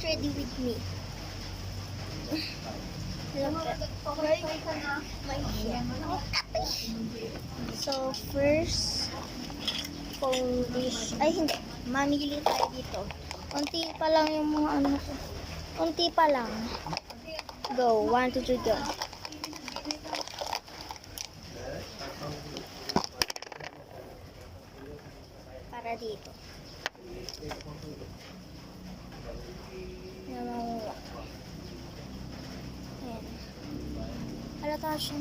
ready with me. Look at my hair. So, first, foundation. Ay, hindi. Mamili tayo dito. Unti pa lang yung mga ano ko. Unti pa lang. Go. 1, 2, 3, go. Para dito. Namamuwa. Ayan. Halata siya.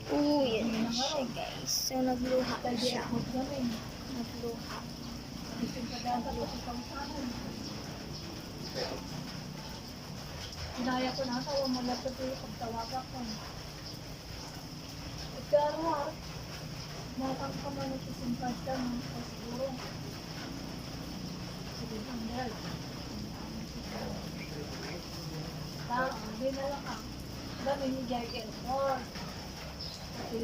Yan na siya, guys. So, nagluha siya. Nagluha. Inaya ko na ako, malapit ko yung pagtawaga ko. Pero matang ka man at isimpad ka ng siguro. Sige, hanggal. Hindi na lang ka. Dami ni Jai Elmore. Kasi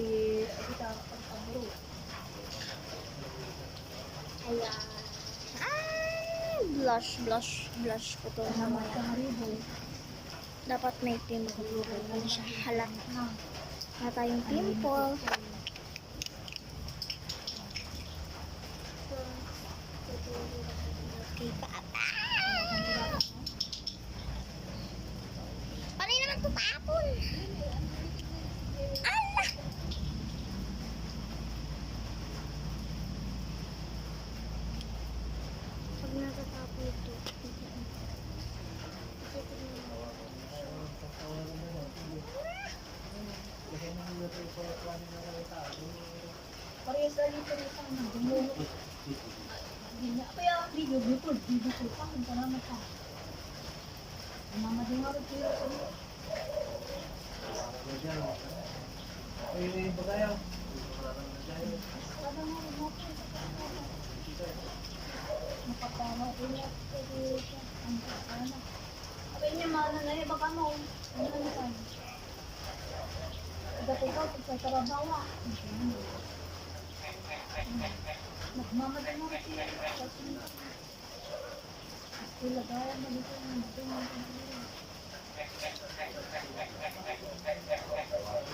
kita pagpabro. Ayan. Blush ko to mamaya. Dapat may pimple. Ano siya? Halat. Wala tayong pimple. Okay, papa. Paano naman tutapon? Allah! Pag natatapon ito. Parehas na dito rin sa gumulog. Kaya video ko pa, kung salamat ka. Mama din nga rin kayo sa iyo. Napatawa ko niya. Ang kasana. Sabi niya, mahal na eh, baka mo. Ano na naman? Dati ko, sa Sarabawa. Nagmamadali mo kasi. Kasi lagayan mo dito.